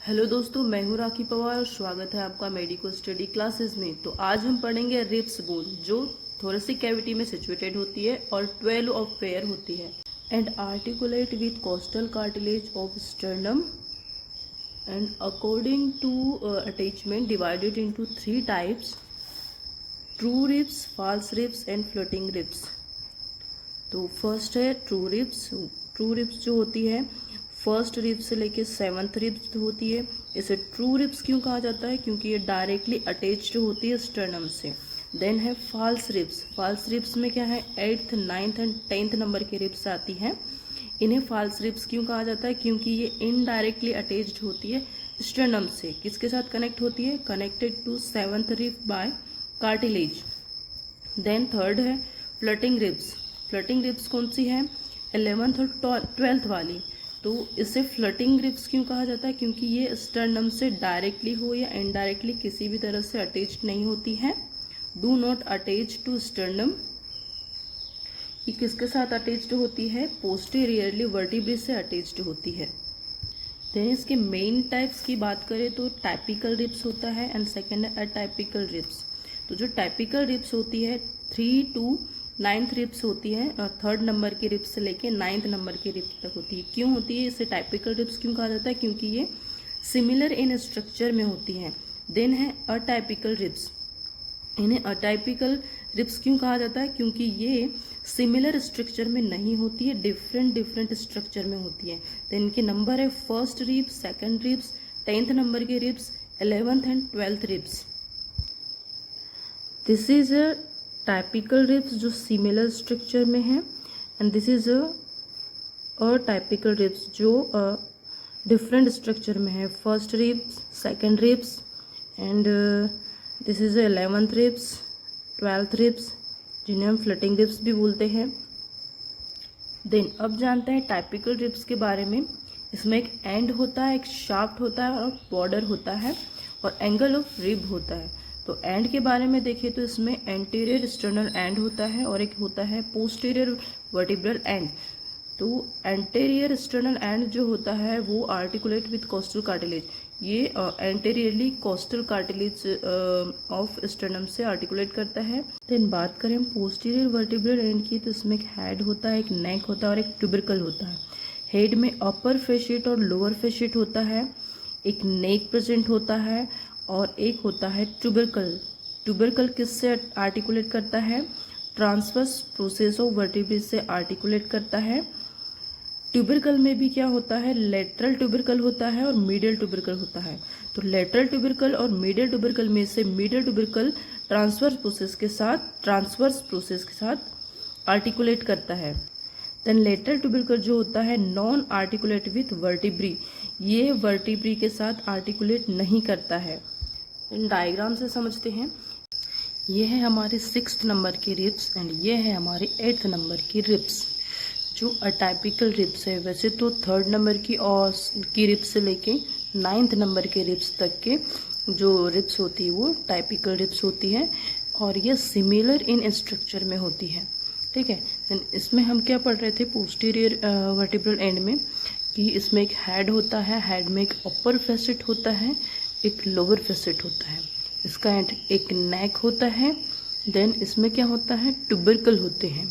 Hello दोस्तों, मैं हूं राखी पवार और स्वागत है आपका मेडिको स्टडी क्लासेस में। तो आज हम पढ़ेंगे रिब्स बोन, जो थोरेसिक कैविटी में सिचुएटेड होती है और 12 ऑफ पेयर होती है and articulate with costal cartilage of sternum and according to attachment divided into 3 types: true ribs, false ribs and floating ribs. तो फर्स्ट है ट्रू रिब्स। ट्रू रिब्स जो होती है फर्स्ट रिब्स से लेके 7th रिब्स होती है। इसे ट्रू रिब्स क्यों कहा जाता है? क्योंकि ये डायरेक्टली अटैच्ड होती है स्टर्नम से। देन है फॉल्स रिब्स। फॉल्स रिब्स में क्या है, 8th, 9th and 10th number के रिब्स आती हैं। इन्हें फॉल्स रिब्स क्यों कहा जाता है? क्योंकि ये इनडायरेक्टली अटैच्ड होती है स्टर्नम से। किसके साथ कनेक्ट होती है? Connected to 7th rib by cartilage. Then third है फ्लोटिंग रिब्स। फ्लोटिंग रिब्स कौन सी है? 11th और 12th वाली। तो इसे फ्लोटिंग रिब्स क्यों कहा जाता है? क्योंकि ये स्टर्नम से डायरेक्टली हो या इनडायरेक्टली किसी भी तरह से अटैच्ड नहीं होती है। Do not attach to sternum. ये किसके साथ अटैच्ड होती है? पोस्टीरियरली वर्टिब्रे से अटैच्ड होती है। देन इसके मेन टाइप्स की बात करें तो टाइपिकल रिब्स होता है एंड सेकेंड है अटाइपिकल रिब्स। तो जो टाइपिकल रिब्स होती है 3 to 9th रिब्स होती है, 3rd नंबर के रिब्स से लेके 9th नंबर के रिब्स तक होती है। क्यों होती है? इसे टाइपिकल रिब्स क्यों कहा जाता है? क्योंकि ये सिमिलर इन स्ट्रक्चर में होती हैं। देन है अटाइपिकल रिब्स। इन्हें अटाइपिकल रिब्स क्यों कहा जाता है? क्योंकि ये सिमिलर स्ट्रक्चर में नहीं होती है, डिफरेंट स्ट्रक्चर में होती है। देन इनके नंबर है first ribs, second ribs, 10th number के ribs, 11th and 12th ribs. This is a typical ribs जो सिमिलर स्ट्रक्चर में है and this is a typical ribs जो डिफरेंट स्ट्रक्चर में है। First ribs, second ribs and this is 11th ribs, 12th ribs, जिन्हें हम floating ribs भी बोलते हैं। देन अब जानते हैं टाइपिकल रिब्स के बारे में। इसमें एक एंड होता है, एक शाफ्ट होता है और बॉर्डर होता है और एंगल ऑफ रिब होता है। तो एंड के बारे में देखें तो इसमें एंटीरियर स्टर्नल एंड होता है और एक होता है पोस्टीरियर वर्टिब्रल एंड। तो एंटीरियर स्टर्नल एंड जो होता है वो आर्टिकुलेट विथ कोस्टल कार्टिलेज। ये anteriorly coastal cartilage of sternum से आर्टिकुलेट करता है। देन बात करें पोस्टीरियर वर्टिब्रल एंड की, तो इसमें एक हेड होता है, एक नेक होता है और एक ट्यूबरकल होता है। हेड में अपर फेशिट और लोअर फेशिट होता है, एक नेक प्रेजेंट होता है और एक होता है ट्यूबरकल। ट्यूबरकल किससे आर्टिकुलेट करता है? ट्रांसवर्स प्रोसेस ऑफ वर्टिब्रे से आर्टिकुलेट करता है। ट्यूबरकल में भी क्या होता है? लेटरल ट्यूबरकल होता है और मीडियल ट्यूबरकल होता है। तो लेटरल ट्यूबरकल और मीडियल ट्यूबरकल में से मीडियल ट्यूबरकल ट्रांसवर्स प्रोसेस के साथ आर्टिकुलेट करता है। देन लेटरल ट्यूबरकल जो होता है नॉन आर्टिकुलेट विथ वर्टिब्री, ये वर्टिब्री के साथ आर्टिकुलेट नहीं करता है। इन डायग्राम से समझते हैं। ये है हमारे 6th नंबर की रिब्स एंड ये है हमारे 8th नंबर की रिब्स जो अटाइपिकल रिब्स है। वैसे तो 3rd नंबर की रिब्स से लेके 9th नंबर के रिब्स तक के जो रिब्स होती है वो टाइपिकल रिब्स होती है और ये सिमिलर इन स्ट्रक्चर में होती है। ठीक है। देन इसमें हम क्या पढ़ रहे थे पोस्टीरियर वर्टिब्रल एंड में कि इसमें एक हेड होता है, हेड में एक अपर फेसिट होता है, एक लोअर फेसिट होता है, इसका एक नेक होता है। देन इसमें क्या होता है? ट्यूबरकल होते हैं,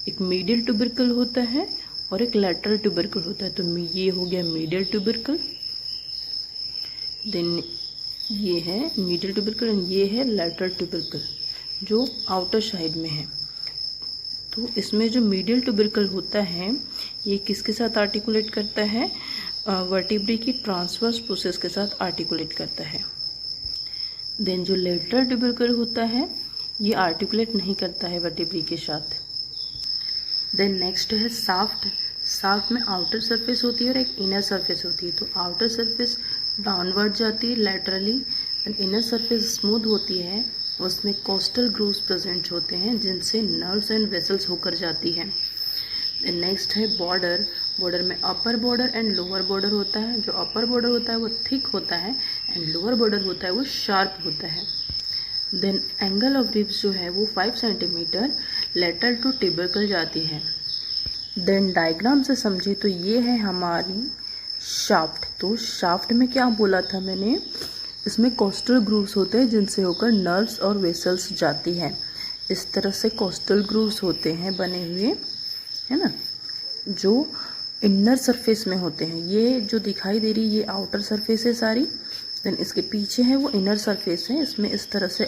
एक मीडियल ट्यूबरकल होता है और एक लैटरल ट्यूबरकल होता है। तो ये हो गया मीडियल ट्यूबरकल। देन ये है मीडियल ट्यूबरकल एंड ये है लैटरल ट्यूबरकल जो आउटर साइड में है। तो इसमें जो मीडियल ट्यूबरकल होता है ये किसके साथ आर्टिकुलेट करता है? वर्टिब्रे की ट्रांसवर्स प्रोसेस के साथ आर्टिकुलेट करता है। देन जो लेटरल ट्यूबरकल होता है ये आर्टिकुलेट नहीं करता है वर्टिब्रे के साथ। देन नेक्स्ट है साफ्ट। साफ्ट में आउटर सरफेस होती है और एक इनर सरफेस होती है। तो आउटर सरफेस डाउनवर्ड जाती है laterally and inner surface smooth होती है, उसमें कोस्टल ग्रूव्स प्रेजेंट होते हैं जिनसे नर्व्स एंड वेसल्स होकर जाती है। नेक्स्ट है बॉर्डर। बॉर्डर में upper border and lower border होता है। जो अपर बॉर्डर होता है वो थिक होता है एंड लोअर बॉर्डर होता है वो शार्प होता है। देन एंगल ऑफ रिब्स जो है वो 5 सेंटीमीटर लेटरल टू ट्यूबरकल जाती है। देन डायग्राम से समझे तो ये है हमारी शाफ्ट। तो शाफ्ट में क्या बोला था मैंने, इसमें कोस्टल ग्रूव्स होते हैं जिनसे होकर नर्व्स और वेसल्स जाती हैं। इस तरह से कोस्टल ग्रूव्स होते हैं बने हुए, है ना, जो इनर सरफेस में होते हैं। ये जो दिखाई दे रही ये आउटर सरफेस है सारी, देन इसके पीछे है वो इनर सरफेस है। इसमें इस तरह से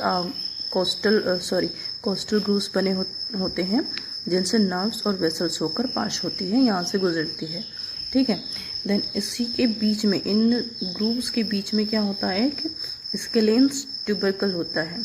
कोस्टल ग्रूव्स बने होते हैं जिनसे नर्व्स और वेसल्स होकर पास होती है, यहाँ से गुजरती है, ठीक है। देन इसी के बीच में, इन ग्रूव्स के बीच में क्या होता है कि स्केलेंस ट्यूबरकल होता है।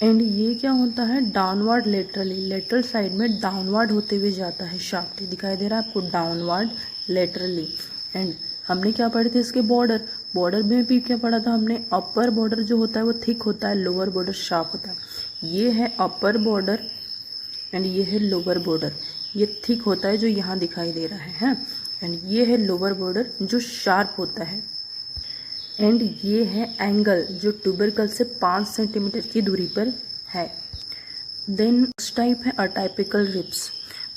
एंड ये क्या होता है, डाउनवर्ड लेटरली, लेटरल साइड में डाउनवर्ड होते हुए जाता है शाफ्ट। दिखाई दे रहा है आपको, डाउनवर्ड लेटरली। एंड हमने क्या पढ़े थे इसके बॉर्डर, बॉर्डर में भी क्या पढ़ा था हमने, अपर बॉर्डर जो होता है वो थिक होता है, लोअर बॉर्डर शार्प होता है। ये है अपर बॉर्डर एंड ये है लोअर बॉर्डर। ये थिक होता है जो यहाँ दिखाई दे रहा है, एंड ये है लोअर बॉर्डर जो शार्प होता है। एंड ये है एंगल जो ट्यूबरकल से 5 सेंटीमीटर की दूरी पर है। देन नेक्स्ट टाइप है अटाइपिकल रिब्स।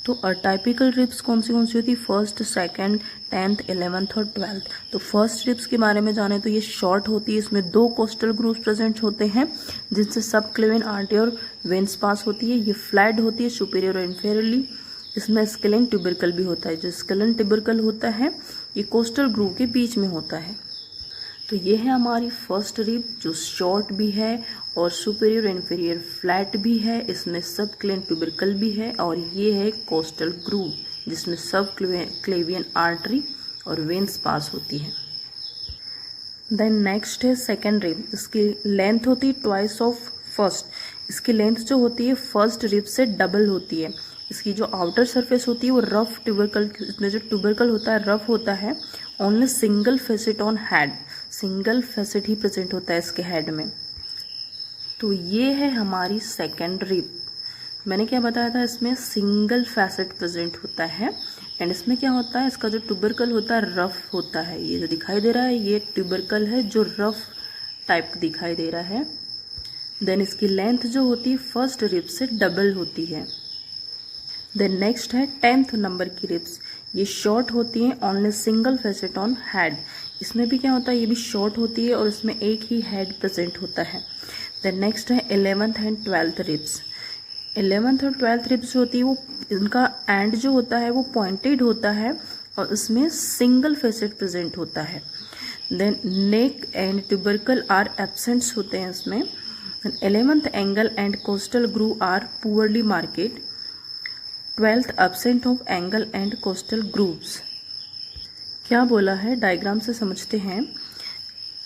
तो अटाइपिकल रिब्स कौन सी होती है, फर्स्ट, सेकंड, 10th, 11th और 12th। तो फर्स्ट रिब्स के बारे में जाने तो ये शॉर्ट होती है, इसमें 2 कोस्टल ग्रूव्स प्रेजेंट होते हैं जिनसे सब क्लेवियन आर्टरी और वेन्स पास होती है। ये फ्लैट होती है सुपीरियर और इन्फीरियरली। इसमें स्केलेन ट्यूबरकल भी होता है। जो स्केलेन ट्यूबरकल होता है ये कोस्टल ग्रूव के बीच में होता है। तो ये है हमारी फर्स्ट रिब जो शॉर्ट भी है और सुपीरियर इन्फीरियर फ्लैट भी है। इसमें सब क्लेवियन ट्यूबरकल भी है। और ये है कोस्टल ग्रूव जिसमें सब क्लेवियन आर्टरी और वेन्स पास होती है। देन नेक्स्ट है सेकेंड रिब। इसकी लेंथ होती है ट्वाइस ऑफ फर्स्ट। इसकी लेंथ जो होती है फर्स्ट रिब से डबल होती है। इसकी जो आउटर सरफेस होती है वो रफ ट्यूबरकल, इसमें जो ट्यूबरकल होता है रफ होता है। Only single facet on head, single facet he present होता है इसके हेड में। तो ये है हमारी सेकेंड रिब। मैंने क्या बताया था, इसमें सिंगल फैसेट प्रेजेंट होता है। एंड इसमें क्या होता है, इसका जो ट्यूबरकल होता है रफ होता है। ये जो दिखाई दे रहा है ये ट्यूबरकल है जो रफ टाइप दिखाई दे रहा है। देन इसकी लेंथ जो होती है फर्स्ट रिब से डबल होती है। देन नेक्स्ट है 10th नंबर की रिब्स। ये शॉर्ट होती है, only single facet on head. इसमें भी क्या होता है, ये भी शॉर्ट होती है और इसमें एक ही हेड प्रेजेंट होता है। देन नेक्स्ट है 11th and 12th ribs. 11th और 12th रिब्स होती है वो, इनका एंड जो होता है वो पॉइंटेड होता है और इसमें सिंगल फेसेट प्रेजेंट होता है। Then neck and tubercle are absents होते हैं इसमें। 11th angle and costal groove are poorly marked. 12th absent of angle and costal grooves. क्या बोला है डायग्राम से समझते हैं।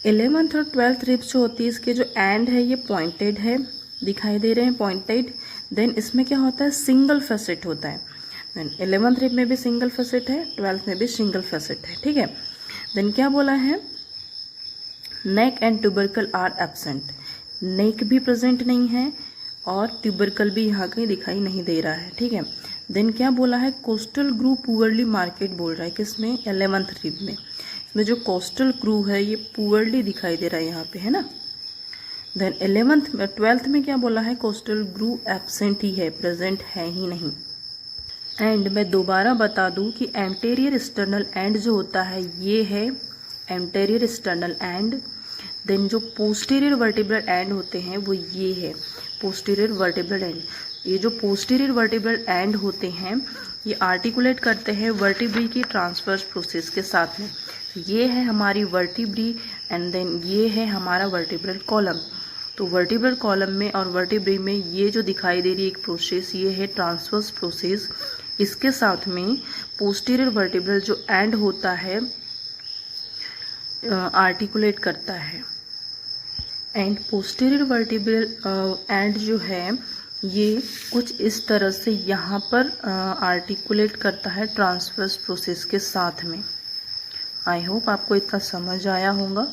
11th और 12th रिब्स जो होती है इसके जो एंड है ये पॉइंटेड है, दिखाई दे रहे हैं पॉइंटेड। देन इसमें क्या होता है, सिंगल फेसेट होता है। देन 11th रिब में भी सिंगल फेसेट है, 12th में भी सिंगल फेसेट है, ठीक है। देन क्या बोला है, neck and tubercle are absent. Neck भी प्रेजेंट नहीं है और ट्यूबरकल भी यहाँ कहीं दिखाई नहीं दे रहा है, ठीक है। देन क्या बोला है, कोस्टल ग्रूव पुअरली मार्केट बोल रहा है किसमें, 11th रिब में। इसमें जो कोस्टल ग्रूव है ये पुअरली दिखाई दे रहा है यहाँ पे, है ना। देन 12th में क्या बोला है, कोस्टल ग्रूव एब्सेंट ही है, प्रेजेंट है ही नहीं। एंड मैं दोबारा बता दूं कि एंटेरियर स्टर्नल एंड जो होता है ये है एंटेरियर स्टर्नल एंड। देन जो पोस्टीरियर वर्टिब्रल एंड होते हैं वो ये है पोस्टीरियर वर्टिब्रल एंड। ये जो पोस्टीरियर वर्टिब्रल एंड होते हैं ये आर्टिकुलेट करते हैं वर्टिब्री की ट्रांसवर्स प्रोसेस के साथ में। ये है हमारी वर्टिब्री एंड देन ये है हमारा वर्टिब्रल कॉलम। तो वर्टिब्रल कॉलम में और वर्टिब्री में ये जो दिखाई दे रही है एक प्रोसेस ये है ट्रांसवर्स प्रोसेस। इसके साथ में पोस्टीरियर वर्टिब्रल जो एंड होता है आर्टिकुलेट करता है। एंड पोस्टीरियर वर्टिब्रल एंड जो है ये कुछ इस तरह से यहाँ पर आर्टिकुलेट करता है ट्रांसवर्स प्रोसेस के साथ में। आई होप आपको इतना समझ आया होगा।